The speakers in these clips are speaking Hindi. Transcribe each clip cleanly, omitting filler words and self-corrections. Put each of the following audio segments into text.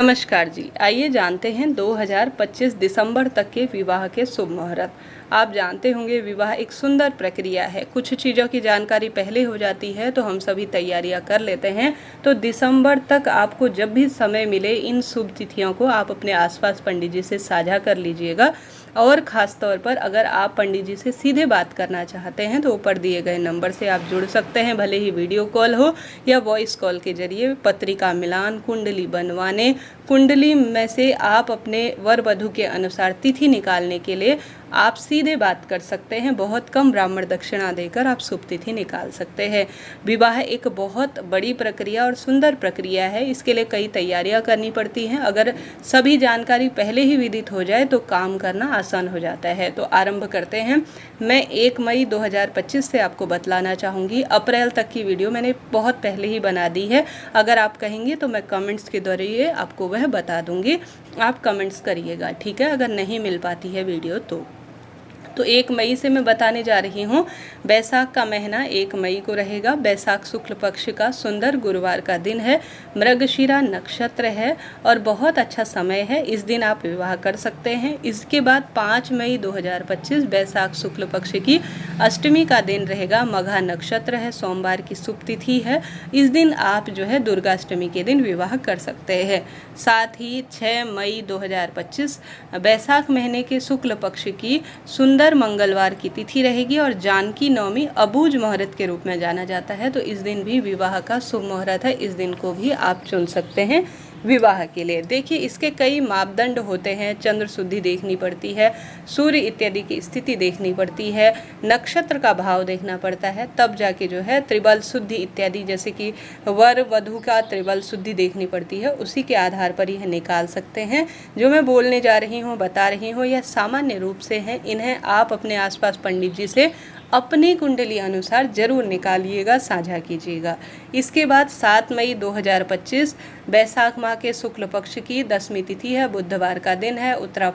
नमस्कार जी, आइए जानते हैं 2025 दिसंबर तक के विवाह के शुभ मुहूर्त। आप जानते होंगे विवाह एक सुंदर प्रक्रिया है। कुछ चीज़ों की जानकारी पहले हो जाती है तो हम सभी तैयारियां कर लेते हैं। तो दिसंबर तक आपको जब भी समय मिले इन शुभ तिथियों को आप अपने आसपास पंडित जी से साझा कर लीजिएगा। और ख़ास तौर पर अगर आप पंडित जी से सीधे बात करना चाहते हैं तो ऊपर दिए गए नंबर से आप जुड़ सकते हैं, भले ही वीडियो कॉल हो या वॉइस कॉल के जरिए। पत्रिका मिलान, कुंडली बनवाने, कुंडली में से आप अपने वर वधू के अनुसार तिथि निकालने के लिए आप सीधे बात कर सकते हैं। बहुत कम ब्राह्मण दक्षिणा देकर आप शुभ तिथि निकाल सकते हैं। विवाह एक बहुत बड़ी प्रक्रिया और सुंदर प्रक्रिया है। इसके लिए कई तैयारियां करनी पड़ती हैं। अगर सभी जानकारी पहले ही विदित हो जाए तो काम करना आसान हो जाता है। तो आरंभ करते हैं। मैं 1 मई 2025 से आपको बतलाना चाहूँगी। अप्रैल तक की वीडियो मैंने बहुत पहले ही बना दी है। अगर आप कहेंगे तो मैं कमेंट्स के जरिए आपको वह बता दूंगी। आप कमेंट्स करिएगा, ठीक है, अगर नहीं मिल पाती है वीडियो तो 1 मई से मैं बताने जा रही हूँ। बैसाख का महीना 1 मई को रहेगा। बैसाख शुक्ल पक्ष का सुंदर गुरुवार का दिन है। मृगशिरा नक्षत्र है और बहुत अच्छा समय है। इस दिन आप विवाह कर सकते हैं। इसके बाद 5 मई 2025 बैसाख शुक्ल पक्ष की अष्टमी का दिन रहेगा। मघा नक्षत्र है, सोमवार की शुभ तिथि है। इस दिन आप जो है दुर्गाष्टमी के दिन विवाह कर सकते हैं। साथ ही 6 मई 2025 बैसाख महीने के शुक्ल पक्ष की सुंदर मंगलवार की तिथि रहेगी और जानकी नवमी अबूझ मुहूर्त के रूप में जाना जाता है। तो इस दिन भी विवाह का शुभ मुहूर्त है। इस दिन को भी आप चुन सकते हैं विवाह के लिए। देखिए, इसके कई मापदंड होते हैं। चंद्र शुद्धि देखनी पड़ती है, सूर्य इत्यादि की स्थिति देखनी पड़ती है, नक्षत्र का भाव देखना पड़ता है, तब जाके जो है त्रिबल शुद्धि इत्यादि, जैसे कि वर वधू का त्रिबल शुद्धि देखनी पड़ती है। उसी के आधार पर यह निकाल सकते हैं। जो मैं बोलने जा रही हूँ, बता रही हूँ, यह सामान्य रूप से है। इन्हें आप अपने आसपास पंडित जी से अपनी कुंडली अनुसार जरूर निकालिएगा, साझा कीजिएगा। इसके बाद 7 मई 2025 बैसाख माह के शुक्ल पक्ष की 10वीं तिथि है। बुधवार का दिन है। उत्तरा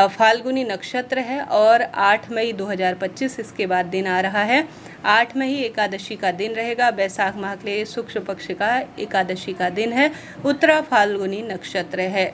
फाल्गुनी नक्षत्र है और 8 मई 2025 इसके बाद दिन आ रहा है। 8 मई एकादशी का दिन रहेगा। बैसाख माह के शुक्ल पक्ष का एकादशी का दिन है। उत्तरा फाल्गुनी नक्षत्र है।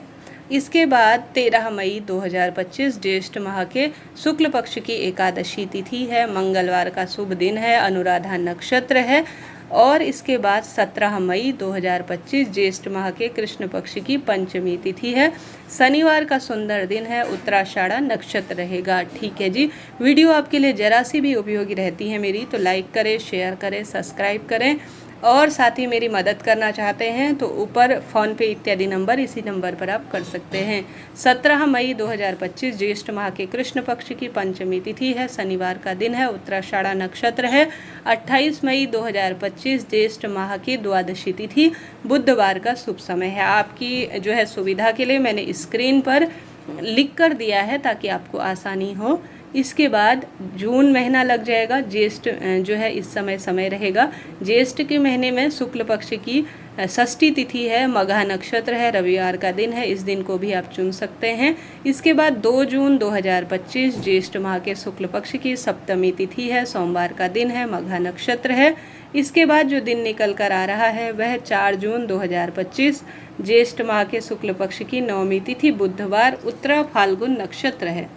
इसके बाद 13 मई 2025 ज्येष्ठ माह के शुक्ल पक्ष की एकादशी तिथि है। मंगलवार का शुभ दिन है। अनुराधा नक्षत्र है। और इसके बाद 17 मई 2025 ज्येष्ठ माह के कृष्ण पक्ष की पंचमी तिथि है। शनिवार का सुंदर दिन है। उत्तराषाढ़ा नक्षत्र रहेगा। ठीक है जी, वीडियो आपके लिए जरा सी भी उपयोगी रहती है मेरी तो लाइक करें, शेयर करें, सब्सक्राइब करें। और साथ ही मेरी मदद करना चाहते हैं तो ऊपर फ़ोनपे इत्यादि नंबर, इसी नंबर पर आप कर सकते हैं। 17 मई 2025 ज्येष्ठ माह के कृष्ण पक्ष की पंचमी तिथि है। शनिवार का दिन है। उत्तराषाढ़ा नक्षत्र है। 28 मई 2025 ज्येष्ठ माह की द्वादशी तिथि बुधवार का शुभ समय है। आपकी जो है सुविधा के लिए मैंने स्क्रीन पर लिख कर दिया है ताकि आपको आसानी हो। इसके बाद जून महीना लग जाएगा। ज्येष्ठ जो है इस समय रहेगा। ज्येष्ठ के महीने में शुक्ल पक्ष की षष्ठी तिथि है। मघा नक्षत्र है। रविवार का दिन है। इस दिन को भी आप चुन सकते हैं। इसके बाद 2 जून 2025 ज्येष्ठ माह के शुक्ल पक्ष की सप्तमी तिथि है। सोमवार का दिन है। मघा नक्षत्र है। इसके बाद जो दिन निकल कर आ रहा है वह 4 जून 2025 ज्येष्ठ माह के शुक्ल पक्ष की नवमी तिथि बुधवार, उत्तरा फाल्गुन नक्षत्र है।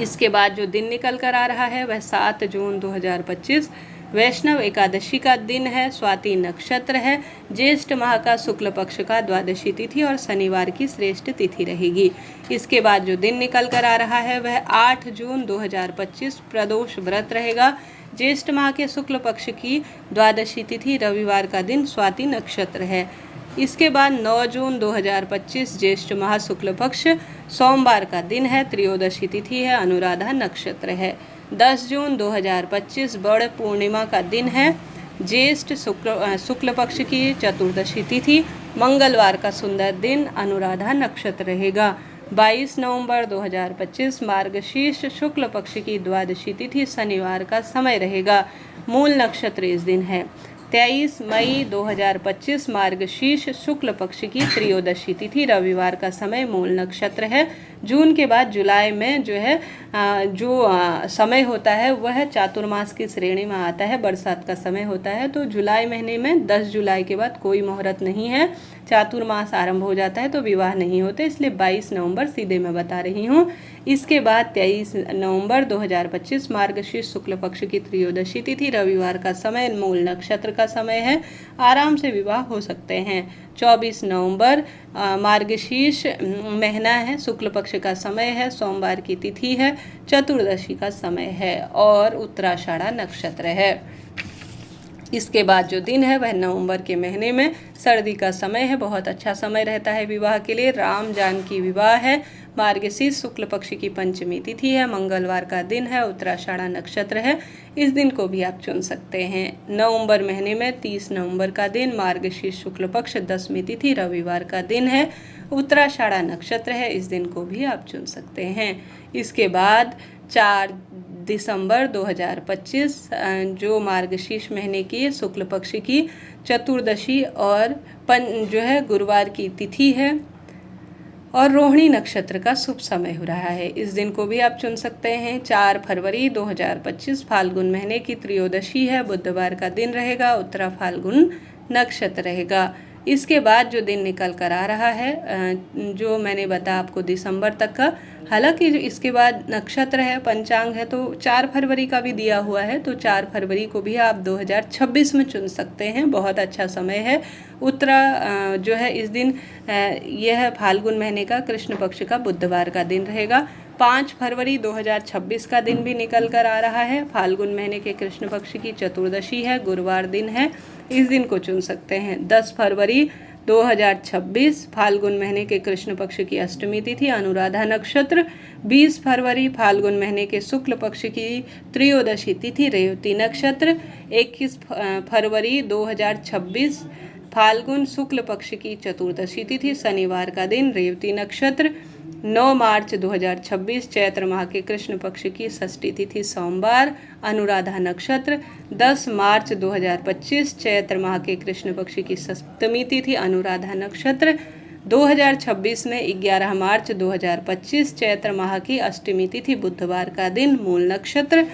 इसके बाद जो दिन निकल कर आ रहा है वह 7 जून 2025 वैष्णव एकादशी का दिन है। स्वाति नक्षत्र है। ज्येष्ठ माह का शुक्ल पक्ष का द्वादशी तिथि और शनिवार की श्रेष्ठ तिथि रहेगी। इसके बाद जो दिन निकल कर आ रहा है वह 8 जून 2025 प्रदोष व्रत रहेगा। ज्येष्ठ माह के शुक्ल पक्ष की द्वादशी तिथि रविवार का दिन स्वाति नक्षत्र है। इसके बाद 9 जून 2025 ज्येष्ठ माह शुक्ल पक्ष सोमवार का दिन है। त्रयोदशी तिथि है। अनुराधा नक्षत्र है। 10 जून 2025 बड़ पूर्णिमा का दिन है। ज्येष्ठ शुक्ल पक्ष की चतुर्दशी तिथि मंगलवार का सुंदर दिन, अनुराधा नक्षत्र रहेगा। 22 नवंबर 2025 मार्गशीर्ष शुक्ल पक्ष की द्वादशी तिथि शनिवार का समय रहेगा। मूल नक्षत्र इस दिन है। 23 मई 2025 मार्गशीर्ष शुक्ल पक्ष की त्रयोदशी तिथि रविवार का समय, मूल नक्षत्र है। जून के बाद जुलाई में जो है समय होता है वह चातुर्मास की श्रेणी में आता है, बरसात का समय होता है। तो जुलाई महीने में 10 जुलाई के बाद कोई मुहूर्त नहीं है, चातुर्मास आरंभ हो जाता है तो विवाह नहीं होते, इसलिए 22 नवंबर सीधे मैं बता रही हूँ। इसके बाद 23 नवंबर 2025 मार्गशीर्ष शुक्ल पक्ष की त्रयोदशी तिथि, रविवार का समय, मूल नक्षत्र का समय है, आराम से विवाह हो सकते हैं। 24 नवंबर मार्गशीर्ष महीना है, शुक्ल पक्ष का समय है, सोमवार की तिथि है, चतुर्दशी का समय है और उत्तराषाढ़ा नक्षत्र है। इसके बाद जो दिन है वह नवंबर के महीने में सर्दी का समय है, बहुत अच्छा समय रहता है विवाह के लिए। राम जानकी विवाह है, मार्गशीर्ष शुक्ल पक्ष की पंचमी तिथि है, मंगलवार का दिन है, उत्तराषाढ़ा नक्षत्र है, इस दिन को भी आप चुन सकते हैं। नवंबर महीने में 30 नवंबर का दिन, मार्गशीर्ष शुक्ल पक्ष दशमी तिथि, रविवार का दिन है, उत्तराषाढ़ा नक्षत्र है, इस दिन को भी आप चुन सकते हैं। इसके बाद 4 दिसंबर 2025 जो मार्गशीर्ष महीने की शुक्ल पक्ष की चतुर्दशी और जो है गुरुवार की तिथि है और रोहिणी नक्षत्र का शुभ समय हो रहा है, इस दिन को भी आप चुन सकते हैं। 4 फरवरी 2025 फाल्गुन महीने की त्रयोदशी है, बुधवार का दिन रहेगा, उत्तरा फाल्गुन नक्षत्र रहेगा। इसके बाद जो दिन निकल कर आ रहा है जो मैंने बताया आपको दिसंबर तक का, हालांकि जो इसके बाद नक्षत्र है, पंचांग है, तो 4 फरवरी का भी दिया हुआ है, तो 4 फरवरी को भी आप 2026 में चुन सकते हैं, बहुत अच्छा समय है। उत्तरा जो है इस दिन यह फाल्गुन महीने का कृष्ण पक्ष का बुधवार का दिन रहेगा। 5 फरवरी 2026 का दिन भी निकल कर आ रहा है, फाल्गुन महीने के कृष्ण पक्ष की चतुर्दशी है, गुरुवार दिन है, इस दिन को चुन सकते हैं। 10 फरवरी 2026 फाल्गुन महीने के कृष्ण पक्ष की अष्टमी तिथि, अनुराधा नक्षत्र। 20 फरवरी फाल्गुन महीने के शुक्ल पक्ष की त्रयोदशी तिथि, रेवती नक्षत्र। 21 फरवरी 2026 फाल्गुन शुक्ल पक्ष की चतुर्दशी तिथि, शनिवार का दिन, रेवती नक्षत्र। 9 मार्च 2026 चैत्र माह के कृष्ण पक्ष की षष्ठी तिथि, सोमवार, अनुराधा नक्षत्र। 10 मार्च 2025 चैत्र माह के कृष्ण पक्ष की सप्तमी तिथि, अनुराधा नक्षत्र। 2026 में 11 मार्च 2025 चैत्र माह की अष्टमी तिथि, बुधवार का दिन, मूल नक्षत्र।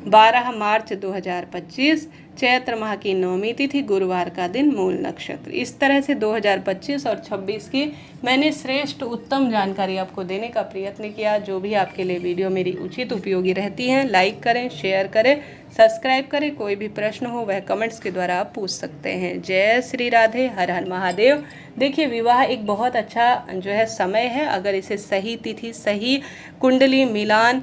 12 मार्च 2025 चैत्र माह की नवमी तिथि, गुरुवार का दिन, मूल नक्षत्र। इस तरह से 2025 और 26 की मैंने श्रेष्ठ उत्तम जानकारी आपको देने का प्रयत्न किया। जो भी आपके लिए वीडियो मेरी उचित उपयोगी रहती हैं, लाइक करें, शेयर करें, सब्सक्राइब करें। कोई भी प्रश्न हो वह कमेंट्स के द्वारा आप पूछ सकते हैं। जय श्री राधे, हर हर महादेव। देखिए, विवाह एक बहुत अच्छा जो है समय है, अगर इसे सही तिथि, सही कुंडली मिलान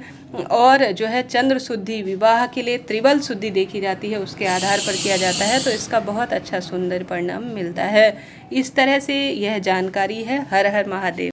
और जो है चंद्र शुद्धि, विवाह के लिए त्रिबल शुद्धि देखी जाती है, उसके आधार पर किया जाता है, तो इसका बहुत अच्छा सुंदर परिणाम मिलता है। इस तरह से यह जानकारी है। हर हर महादेव।